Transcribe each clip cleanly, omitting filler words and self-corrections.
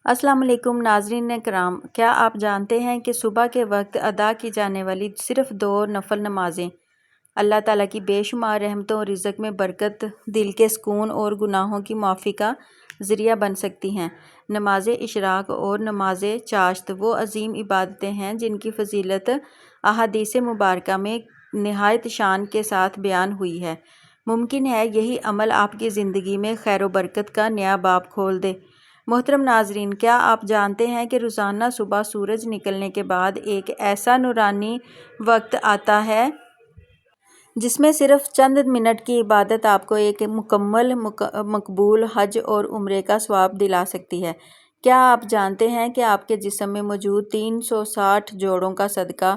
السلام علیکم ناظرین کرام، کیا آپ جانتے ہیں کہ صبح کے وقت ادا کی جانے والی صرف 2 نفل نمازیں اللہ تعالیٰ کی بے شمار رحمتوں اور رزق میں برکت، دل کے سکون اور گناہوں کی معافی کا ذریعہ بن سکتی ہیں؟ نماز اشراق اور نماز چاشت وہ عظیم عبادتیں ہیں جن کی فضیلت احادیث مبارکہ میں نہایت شان کے ساتھ بیان ہوئی ہے۔ ممکن ہے یہی عمل آپ کی زندگی میں خیر و برکت کا نیا باب کھول دے۔ محترم ناظرین، کیا آپ جانتے ہیں کہ روزانہ صبح سورج نکلنے کے بعد ایک ایسا نورانی وقت آتا ہے جس میں صرف چند منٹ کی عبادت آپ کو ایک مکمل مقبول حج اور عمرے کا ثواب دلا سکتی ہے؟ کیا آپ جانتے ہیں کہ آپ کے جسم میں موجود 360 جوڑوں کا صدقہ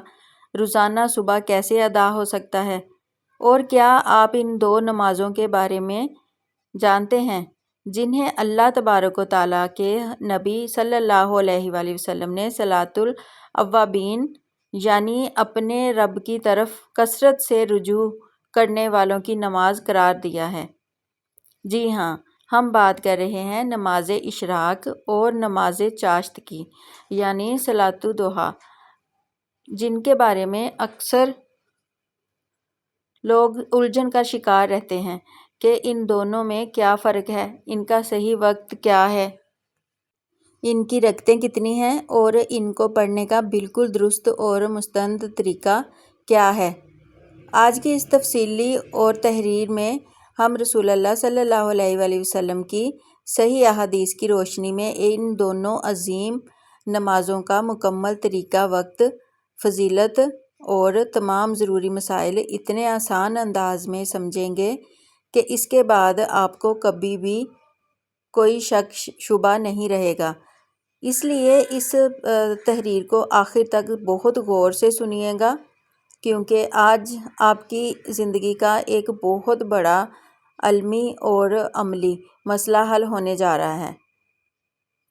روزانہ صبح کیسے ادا ہو سکتا ہے؟ اور کیا آپ ان 2 نمازوں کے بارے میں جانتے ہیں جنہیں اللہ تبارک و تعالیٰ کے نبی صلی اللہ علیہ وآلہ وسلم نے صلاۃ الاوابین یعنی اپنے رب کی طرف کثرت سے رجوع کرنے والوں کی نماز قرار دیا ہے؟ جی ہاں، ہم بات کر رہے ہیں نماز اشراق اور نماز چاشت کی، یعنی صلاۃ الضحیٰ، جن کے بارے میں اکثر لوگ الجھن کا شکار رہتے ہیں کہ ان دونوں میں کیا فرق ہے، ان کا صحیح وقت کیا ہے، ان کی رکعتیں کتنی ہیں اور ان کو پڑھنے کا بالکل درست اور مستند طریقہ کیا ہے۔ آج کی اس تفصیلی اور تحریر میں ہم رسول اللہ صلی اللہ علیہ وآلہ وسلم کی صحیح احادیث کی روشنی میں ان دونوں عظیم نمازوں کا مکمل طریقہ، وقت، فضیلت اور تمام ضروری مسائل اتنے آسان انداز میں سمجھیں گے کہ اس کے بعد آپ کو کبھی بھی کوئی شک شبہ نہیں رہے گا۔ اس لیے اس تحریر کو آخر تک بہت غور سے سنیے گا، کیونکہ آج آپ کی زندگی کا ایک بہت بڑا علمی اور عملی مسئلہ حل ہونے جا رہا ہے۔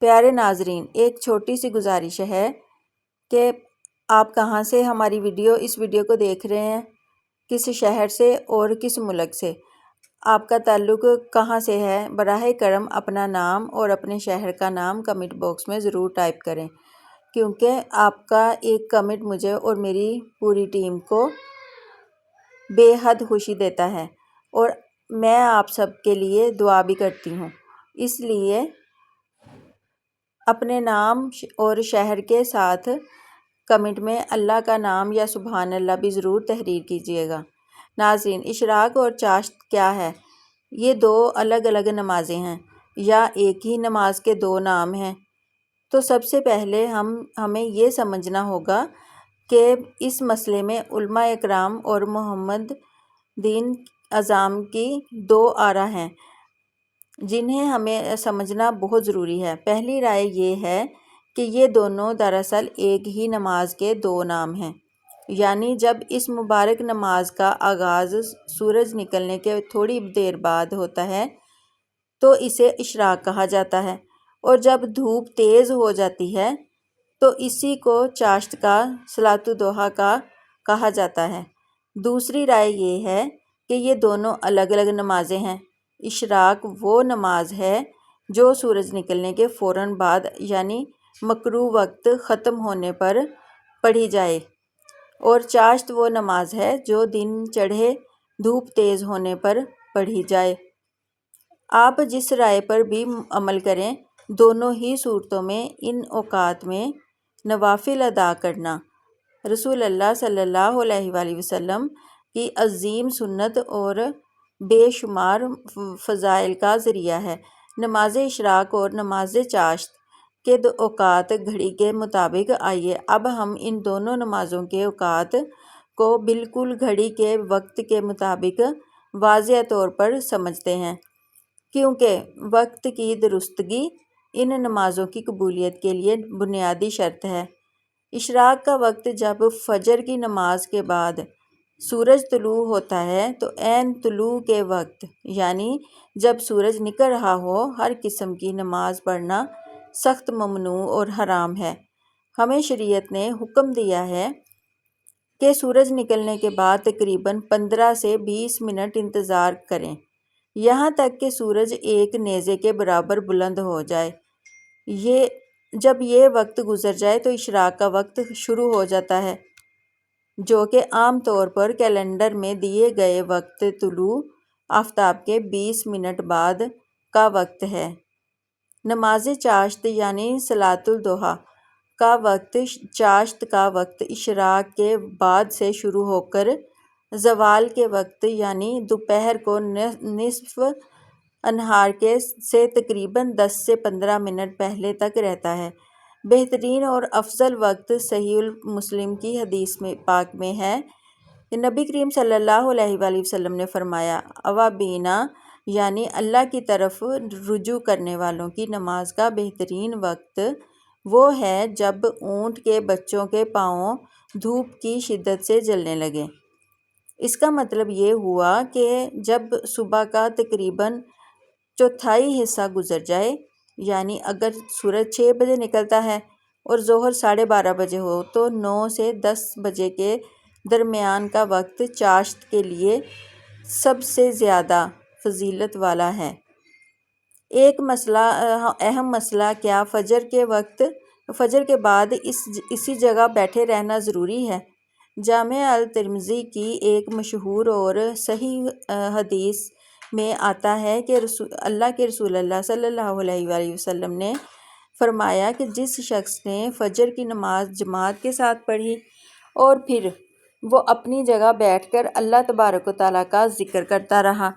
پیارے ناظرین، ایک چھوٹی سی گزارش ہے کہ آپ کہاں سے ہماری اس ویڈیو کو دیکھ رہے ہیں، کس شہر سے اور کس ملک سے، آپ کا تعلق کہاں سے ہے، براہ کرم اپنا نام اور اپنے شہر کا نام کمنٹ باکس میں ضرور ٹائپ کریں، کیونکہ آپ کا ایک کمنٹ مجھے اور میری پوری ٹیم کو بے حد خوشی دیتا ہے، اور میں آپ سب کے لیے دعا بھی کرتی ہوں۔ اس لیے اپنے نام اور شہر کے ساتھ کمنٹ میں اللہ کا نام یا سبحان اللہ بھی ضرور تحریر کیجیے گا۔ ناظرین، اشراق اور چاشت کیا ہے؟ یہ 2 الگ الگ نمازیں ہیں یا ایک ہی نماز کے 2 نام ہیں؟ تو سب سے پہلے ہمیں یہ سمجھنا ہوگا کہ اس مسئلے میں علماء اکرام اور محدثین اعظام کی 2 آراء ہیں جنہیں ہمیں سمجھنا بہت ضروری ہے۔ پہلی رائے یہ ہے کہ یہ دونوں دراصل ایک ہی نماز کے 2 نام ہیں، یعنی جب اس مبارک نماز کا آغاز سورج نکلنے کے تھوڑی دیر بعد ہوتا ہے تو اسے اشراق کہا جاتا ہے، اور جب دھوپ تیز ہو جاتی ہے تو اسی کو چاشت کا صلاۃ الضحیٰ کا کہا جاتا ہے۔ دوسری رائے یہ ہے کہ یہ دونوں الگ الگ نمازیں ہیں۔ اشراق وہ نماز ہے جو سورج نکلنے کے فوراً بعد یعنی مکروہ وقت ختم ہونے پر پڑھی جائے، اور چاشت وہ نماز ہے جو دن چڑھے دھوپ تیز ہونے پر پڑھی جائے۔ آپ جس رائے پر بھی عمل کریں، دونوں ہی صورتوں میں ان اوقات میں نوافل ادا کرنا رسول اللہ صلی اللہ علیہ وآلہ وسلم کی عظیم سنت اور بے شمار فضائل کا ذریعہ ہے۔ نماز اشراق اور نماز چاشت کے اوقات گھڑی کے مطابق، آئیے اب ہم ان دونوں نمازوں کے اوقات کو بالکل گھڑی کے وقت کے مطابق واضح طور پر سمجھتے ہیں، کیونکہ وقت کی درستگی ان نمازوں کی قبولیت کے لیے بنیادی شرط ہے۔ اشراق کا وقت جب فجر کی نماز کے بعد سورج طلوع ہوتا ہے تو عین طلوع کے وقت، یعنی جب سورج نکل رہا ہو، ہر قسم کی نماز پڑھنا سخت ممنوع اور حرام ہے۔ ہمیں شریعت نے حکم دیا ہے کہ سورج نکلنے کے بعد تقریباً 15 سے 20 منٹ انتظار کریں، یہاں تک کہ سورج ایک نیزے کے برابر بلند ہو جائے۔ یہ جب یہ وقت گزر جائے تو اشراق کا وقت شروع ہو جاتا ہے، جو کہ عام طور پر کیلنڈر میں دیے گئے وقت طلوع آفتاب کے 20 منٹ بعد کا وقت ہے۔ نماز چاشت یعنی صلاۃ الضحیٰ کا وقت چاشت کا وقت اشراق کے بعد سے شروع ہو کر زوال کے وقت یعنی دوپہر کو نصف نہار کے سے تقریباً 10 سے 15 منٹ پہلے تک رہتا ہے۔ بہترین اور افضل وقت صحیح مسلم کی حدیث میں پاک میں ہے کہ نبی کریم صلی اللہ علیہ وآلہ وسلم نے فرمایا، اوابینا یعنی اللہ کی طرف رجوع کرنے والوں کی نماز کا بہترین وقت وہ ہے جب اونٹ کے بچوں کے پاؤں دھوپ کی شدت سے جلنے لگے۔ اس کا مطلب یہ ہوا کہ جب صبح کا تقریباً چوتھائی حصہ گزر جائے، یعنی اگر سورج 6 بجے نکلتا ہے اور ظہر 12:30 بجے ہو تو 9 سے 10 بجے کے درمیان کا وقت چاشت کے لیے سب سے زیادہ فضیلت والا ہے۔ ایک اہم مسئلہ، کیا فجر کے بعد اسی جگہ بیٹھے رہنا ضروری ہے؟ جامع الترمذی کی ایک مشہور اور صحیح حدیث میں آتا ہے کہ اللہ کے رسول صلی اللہ علیہ وآلہ وسلم نے فرمایا کہ جس شخص نے فجر کی نماز جماعت کے ساتھ پڑھی اور پھر وہ اپنی جگہ بیٹھ کر اللہ تبارک و تعالیٰ کا ذکر کرتا رہا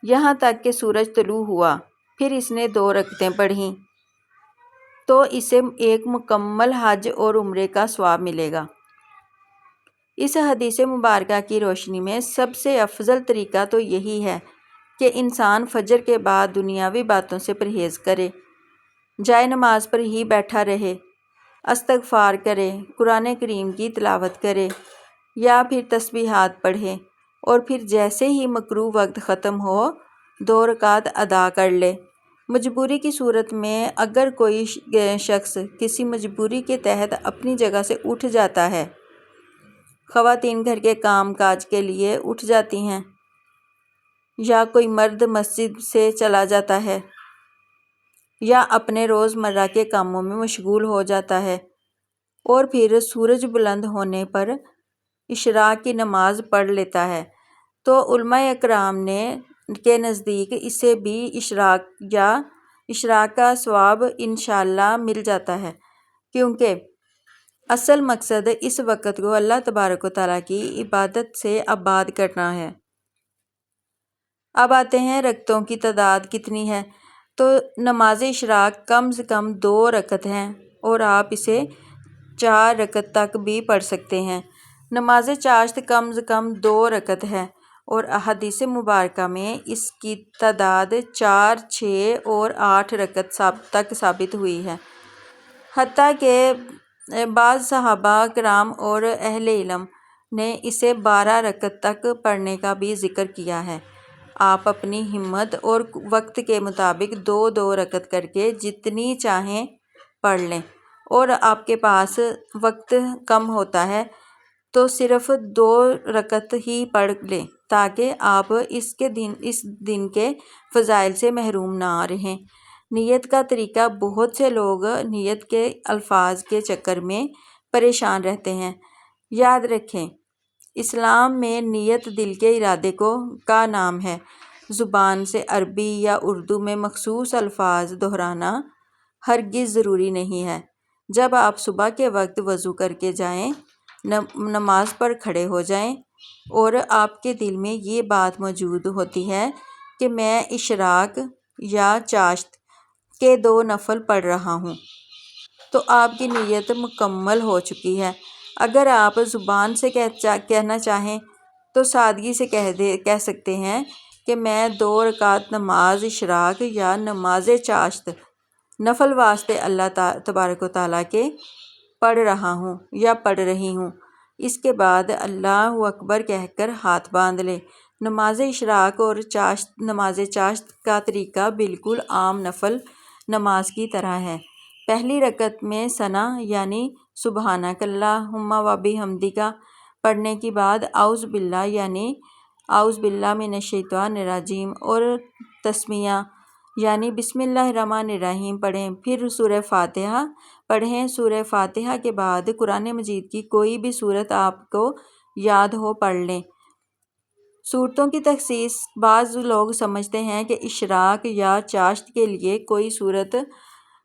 یہاں تک کہ سورج طلوع ہوا، پھر اس نے 2 رکعتیں پڑھیں تو اسے ایک مکمل حج اور عمرے کا ثواب ملے گا۔ اس حدیث مبارکہ کی روشنی میں سب سے افضل طریقہ تو یہی ہے کہ انسان فجر کے بعد دنیاوی باتوں سے پرہیز کرے، جائے نماز پر ہی بیٹھا رہے، استغفار کرے، قرآن کریم کی تلاوت کرے یا پھر تسبیحات پڑھے، اور پھر جیسے ہی مکروہ وقت ختم ہو 2 رکعت ادا کر لے۔ مجبوری کی صورت میں اگر کوئی شخص کسی مجبوری کے تحت اپنی جگہ سے اٹھ جاتا ہے، خواتین گھر کے کام کاج کے لیے اٹھ جاتی ہیں، یا کوئی مرد مسجد سے چلا جاتا ہے یا اپنے روزمرہ کے کاموں میں مشغول ہو جاتا ہے اور پھر سورج بلند ہونے پر اشراق کی نماز پڑھ لیتا ہے، تو علماء اکرام کے نزدیک اسے بھی اشراق کا ثواب انشاءاللہ مل جاتا ہے، کیونکہ اصل مقصد اس وقت کو اللہ تبارک و تعالیٰ کی عبادت سے آباد کرنا ہے۔ اب آتے ہیں رکعتوں کی تعداد کتنی ہے، تو نماز اشراق کم سے کم 2 رکعت ہے اور آپ اسے 4 رکعت تک بھی پڑھ سکتے ہیں۔ نماز چاشت کم سے کم 2 رکعت ہے اور احادیث مبارکہ میں اس کی تعداد 4، 6 اور 8 رکعت تک ثابت ہوئی ہے، حتیٰ کہ بعض صحابہ کرام اور اہل علم نے اسے 12 رکعت تک پڑھنے کا بھی ذکر کیا ہے۔ آپ اپنی ہمت اور وقت کے مطابق 2 رکعت کر کے جتنی چاہیں پڑھ لیں، اور آپ کے پاس وقت کم ہوتا ہے تو صرف 2 رکعت ہی پڑھ لیں تاکہ آپ اس دن کے فضائل سے محروم نہ رہیں۔ نیت کا طریقہ، بہت سے لوگ نیت کے الفاظ کے چکر میں پریشان رہتے ہیں۔ یاد رکھیں، اسلام میں نیت دل کے ارادے کا نام ہے۔ زبان سے عربی یا اردو میں مخصوص الفاظ دہرانا ہرگز ضروری نہیں ہے۔ جب آپ صبح کے وقت وضو کر کے جائیں، نماز پر کھڑے ہو جائیں اور آپ کے دل میں یہ بات موجود ہوتی ہے کہ میں اشراق یا چاشت کے 2 نفل پڑھ رہا ہوں، تو آپ کی نیت مکمل ہو چکی ہے۔ اگر آپ زبان سے کہنا چاہیں تو سادگی سے کہہ سکتے ہیں کہ میں 2 رکعت نماز اشراق یا نماز چاشت نفل واسطے اللہ تبارک و تعالیٰ کے پڑھ رہا ہوں یا پڑھ رہی ہوں۔ اس کے بعد اللہ اکبر کہہ کر ہاتھ باندھ لیں۔ نماز اشراق اور نماز چاشت کا طریقہ بالکل عام نفل نماز کی طرح ہے۔ پہلی رکعت میں ثنا یعنی سبحانک اللہم و بحمدک پڑھنے کے بعد اعوذ باللہ یعنی اعوذ باللہ من الشیطان الرجیم اور تسمیہ یعنی بسم اللہ الرحمن الرحیم پڑھیں، پھر سورہ فاتحہ پڑھیں۔ سورہ فاتحہ کے بعد قرآن مجید کی کوئی بھی سورت آپ کو یاد ہو پڑھ لیں۔ سورتوں کی تخصیص بعض لوگ سمجھتے ہیں کہ اشراق یا چاشت کے لیے کوئی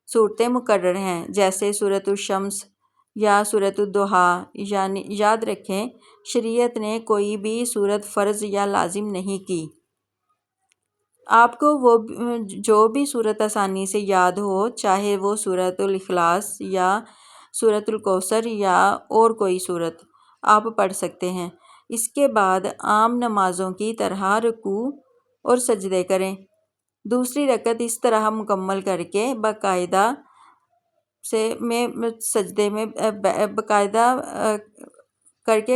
صورتیں مقرر ہیں، جیسے سورۃ الشمس یا سورۃ الضحیٰ۔ یعنی یاد رکھیں، شریعت نے کوئی بھی صورت فرض یا لازم نہیں کی۔ آپ کو جو بھی صورت آسانی سے یاد ہو، چاہے وہ سورۃ الاخلاص یا سورۃ الکوثر یا اور کوئی صورت، آپ پڑھ سکتے ہیں۔ اس کے بعد عام نمازوں کی طرح رکوع اور سجدے کریں۔ دوسری رکعت اس طرح مکمل کر کے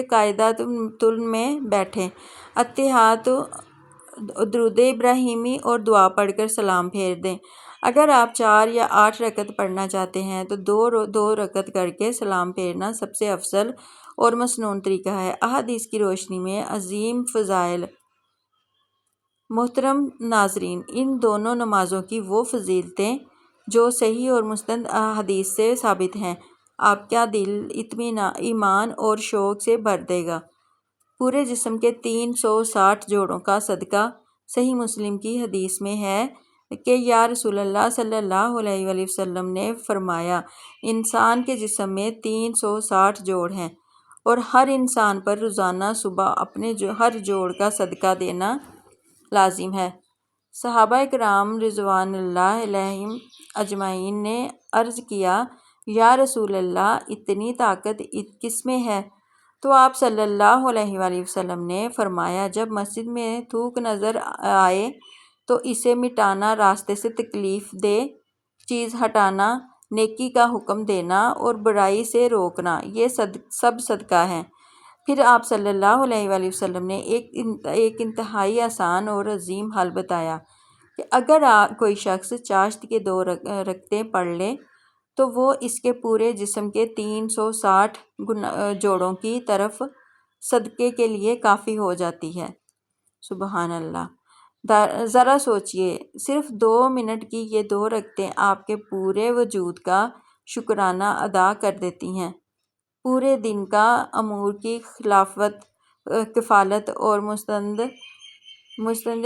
قاعدۃ میں بیٹھیں۔ اتحیات، درود ابراہیمی اور دعا پڑھ کر سلام پھیر دیں۔ اگر آپ 4 یا 8 رکعت پڑھنا چاہتے ہیں تو 2 رکعت کر کے سلام پھیرنا سب سے افضل اور مسنون طریقہ ہے۔ احادیث کی روشنی میں عظیم فضائل۔ محترم ناظرین، ان دونوں نمازوں کی وہ فضیلتیں جو صحیح اور مستند احادیث سے ثابت ہیں، آپ کا دل ایمان اور شوق سے بھر دے گا۔ پورے جسم کے 360 جوڑوں کا صدقہ۔ صحیح مسلم کی حدیث میں ہے کہ یا رسول اللہ صلی اللہ علیہ وآلہ وسلم نے فرمایا، انسان کے جسم میں 360 جوڑ ہیں اور ہر انسان پر روزانہ صبح اپنے ہر جوڑ کا صدقہ دینا لازم ہے۔ صحابہ کرام رضوان اللہ علیہم اجمعین نے عرض کیا، یا رسول اللہ، اتنی طاقت کس میں ہے؟ تو آپ صلی اللہ علیہ وآلہ وسلم نے فرمایا، جب مسجد میں تھوک نظر آئے تو اسے مٹانا، راستے سے تکلیف دہ چیز ہٹانا، نیکی کا حکم دینا اور برائی سے روکنا، یہ سب صدقہ ہے۔ پھر آپ صلی اللہ علیہ وآلہ وسلم نے ایک انتہائی آسان اور عظیم حل بتایا کہ اگر کوئی شخص چاشت کے 2 رکعتیں پڑھ لے تو وہ اس کے پورے جسم کے 360 جوڑوں کی طرف صدقے کے لیے کافی ہو جاتی ہے۔ سبحان اللہ! ذرا سوچئے، صرف 2 منٹ کی یہ 2 رکعتیں آپ کے پورے وجود کا شکرانہ ادا کر دیتی ہیں۔ پورے دن کا امور کی کفالت اور مستند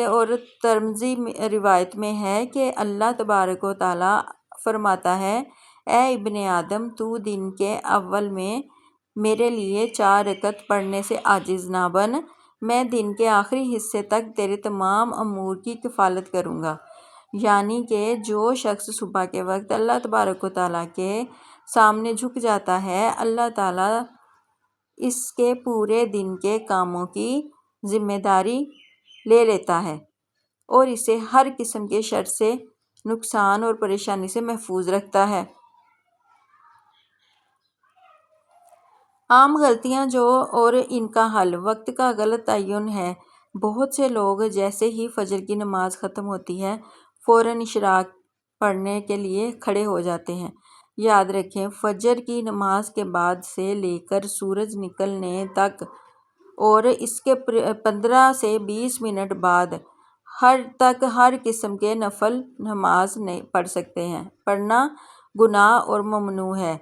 اور ترمذی روایت میں ہے کہ اللہ تبارک و تعالیٰ فرماتا ہے، اے ابن آدم، تو دن کے اول میں میرے لیے 4 رکعت پڑھنے سے عاجز نہ بن، میں دن کے آخری حصے تک تیرے تمام امور کی کفالت کروں گا۔ یعنی کہ جو شخص صبح کے وقت اللہ تبارک و تعالیٰ کے سامنے جھک جاتا ہے، اللہ تعالیٰ اس کے پورے دن کے کاموں کی ذمہ داری لے لیتا ہے اور اسے ہر قسم کے شر سے، نقصان اور پریشانی سے محفوظ رکھتا ہے۔ عام غلطیاں اور ان کا حل۔ وقت کا غلط تعین ہے۔ بہت سے لوگ جیسے ہی فجر کی نماز ختم ہوتی ہے، فوراً اشراق پڑھنے کے لیے کھڑے ہو جاتے ہیں۔ یاد رکھیں، فجر کی نماز کے بعد سے لے کر سورج نکلنے تک اور اس کے 15 سے 20 منٹ بعد تک ہر قسم کے نفل نماز پڑھ سکتے ہیں۔ پڑھنا گناہ اور ممنوع ہے،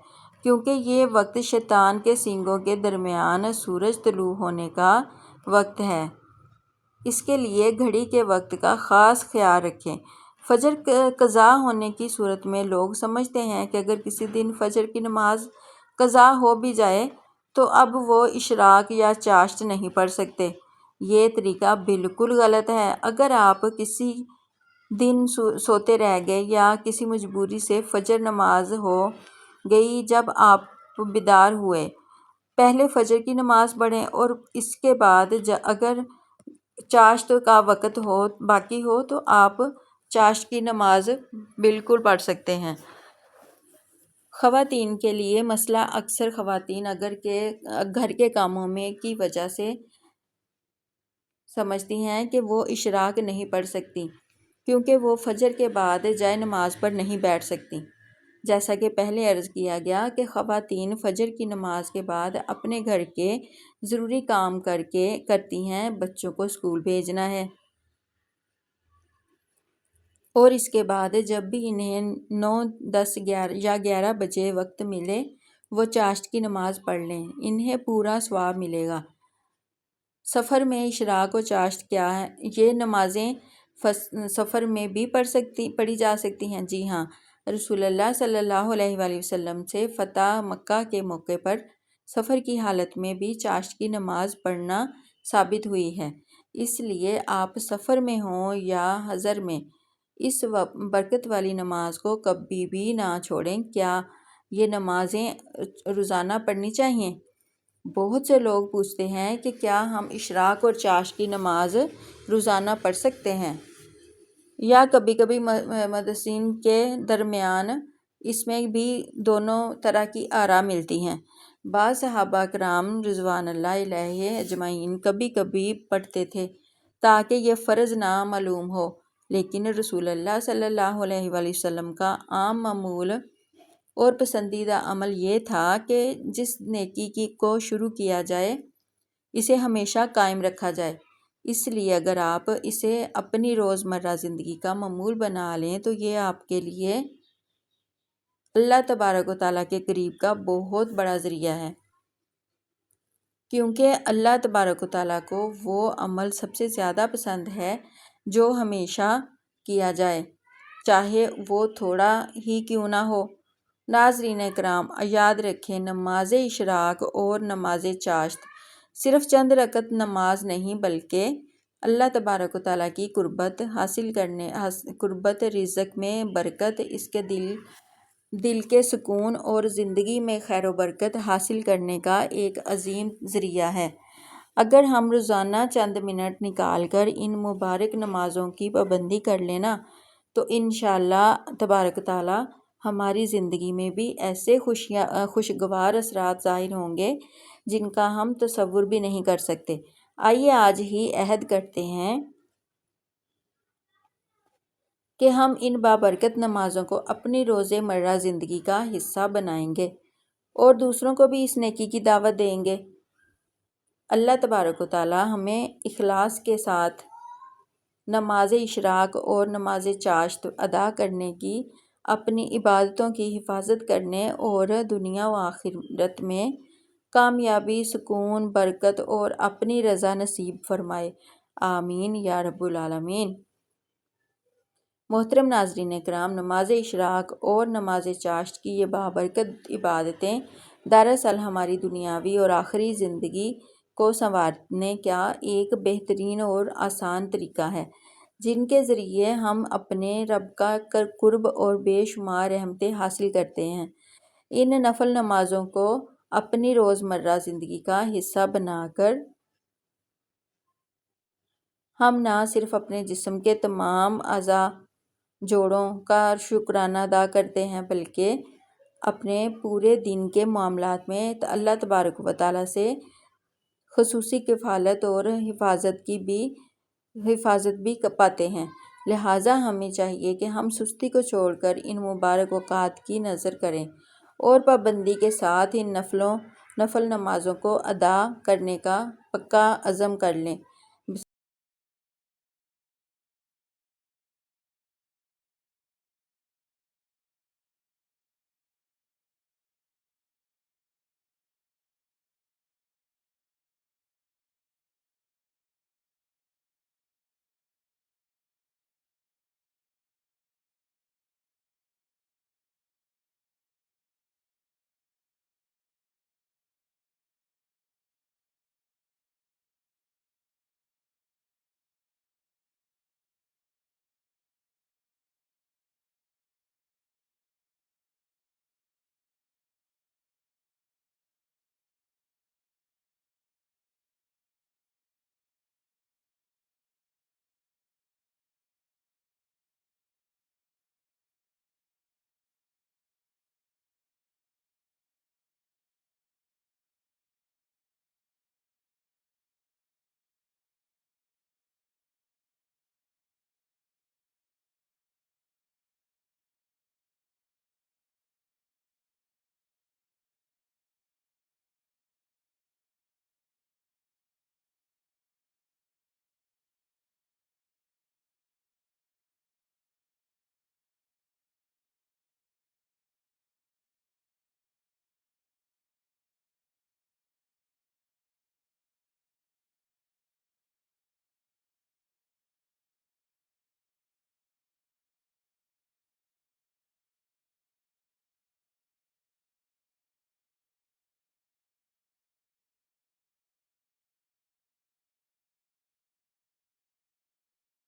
کیونکہ یہ وقت شیطان کے سینگوں کے درمیان سورج طلوع ہونے کا وقت ہے۔ اس کے لیے گھڑی کے وقت کا خاص خیال رکھیں۔ فجر قضا ہونے کی صورت میں لوگ سمجھتے ہیں کہ اگر کسی دن فجر کی نماز قضا ہو بھی جائے تو اب وہ اشراق یا چاشت نہیں پڑھ سکتے۔ یہ طریقہ بالکل غلط ہے۔ اگر آپ کسی دن سوتے رہ گئے یا کسی مجبوری سے فجر نماز ہو گئی، جب آپ بیدار ہوئے، پہلے فجر کی نماز پڑھیں اور اس کے بعد اگر چاشت کا وقت باقی ہو تو آپ چاشت کی نماز بالکل پڑھ سکتے ہیں۔ خواتین کے لیے مسئلہ۔ اکثر خواتین گھر کے کاموں کی وجہ سے سمجھتی ہیں کہ وہ اشراق نہیں پڑھ سکتی، کیونکہ وہ فجر کے بعد جائے نماز پر نہیں بیٹھ سکتی۔ جیسا کہ پہلے عرض کیا گیا کہ خواتین فجر کی نماز کے بعد اپنے گھر کے ضروری کام کرتی ہیں، بچوں کو اسکول بھیجنا ہے۔ اور اس کے بعد جب بھی انہیں 9، 10، 11 یا 11 بجے وقت ملے وہ چاشت کی نماز پڑھ لیں، انہیں پورا ثواب ملے گا۔ سفر میں اشراق و چاشت کیا ہے؟ یہ نمازیں سفر میں بھی پڑھی جا سکتی ہیں؟ جی ہاں، رسول اللہ صلی اللہ علیہ وآلہ وسلم سے فتح مکہ کے موقع پر سفر کی حالت میں بھی چاشت کی نماز پڑھنا ثابت ہوئی ہے، اس لیے آپ سفر میں ہوں یا حضر میں اس برکت والی نماز کو کبھی بھی نہ چھوڑیں۔ کیا یہ نمازیں روزانہ پڑھنی چاہیے؟ بہت سے لوگ پوچھتے ہیں کہ کیا ہم اشراق اور چاشت کی نماز روزانہ پڑھ سکتے ہیں یا کبھی کبھی محدثین کے درمیان اس میں بھی دونوں طرح کی آراء ملتی ہیں۔ بعض صحابہ کرام رضوان اللہ علیہ اجمعین کبھی کبھی پڑھتے تھے تاکہ یہ فرض نہ معلوم ہو، لیکن رسول اللہ صلی اللہ علیہ وآلہ وسلم کا عام معمول اور پسندیدہ عمل یہ تھا کہ جس نیکی کو شروع کیا جائے اسے ہمیشہ قائم رکھا جائے۔ اس لیے اگر آپ اسے اپنی روزمرہ زندگی کا معمول بنا لیں تو یہ آپ کے لیے اللہ تبارک و تعالیٰ کے قریب کا بہت بڑا ذریعہ ہے، کیونکہ اللہ تبارک و تعالیٰ کو وہ عمل سب سے زیادہ پسند ہے جو ہمیشہ کیا جائے، چاہے وہ تھوڑا ہی کیوں نہ ہو۔ ناظرین کرام، یاد رکھیں نماز اشراق اور نماز چاشت صرف چند رکعت نماز نہیں بلکہ اللہ تبارک و تعالیٰ کی قربت، رزق میں برکت، اس کے دل کے سکون اور زندگی میں خیر و برکت حاصل کرنے کا ایک عظیم ذریعہ ہے۔ اگر ہم روزانہ چند منٹ نکال کر ان مبارک نمازوں کی پابندی کر لیں نا تو انشاءاللہ تبارک تعالیٰ ہماری زندگی میں بھی ایسے خوشگوار اثرات ظاہر ہوں گے جن کا ہم تصور بھی نہیں کر سکتے۔ آئیے آج ہی عہد کرتے ہیں کہ ہم ان بابرکت نمازوں کو اپنی روز مرہ زندگی کا حصہ بنائیں گے اور دوسروں کو بھی اس نیکی کی دعوت دیں گے۔ اللہ تبارک و تعالیٰ ہمیں اخلاص کے ساتھ نماز اشراق اور نماز چاشت ادا کرنے کی، اپنی عبادتوں کی حفاظت کرنے اور دنیا و آخرت میں کامیابی، سکون، برکت اور اپنی رضا نصیب فرمائے، آمین یا رب العالمین۔ محترم ناظرین کرام، نماز اشراق اور نماز چاشت کی یہ بابرکت عبادتیں دراصل ہماری دنیاوی اور آخری زندگی کو سنوارنے کا ایک بہترین اور آسان طریقہ ہے، جن کے ذریعے ہم اپنے رب کا قرب اور بے شمار رحمتیں حاصل کرتے ہیں۔ ان نفل نمازوں کو اپنی روزمرہ زندگی کا حصہ بنا کر ہم نہ صرف اپنے جسم کے تمام اعضاء، جوڑوں کا شکرانہ ادا کرتے ہیں بلکہ اپنے پورے دن کے معاملات میں اللہ تبارک و تعالیٰ سے خصوصی کفالت اور حفاظت بھی پاتے ہیں۔ لہٰذا ہمیں چاہیے کہ ہم سستی کو چھوڑ کر ان مبارک اوقات کی نذر کریں اور پابندی کے ساتھ ان نفل نمازوں کو ادا کرنے کا پکا عزم کر لیں۔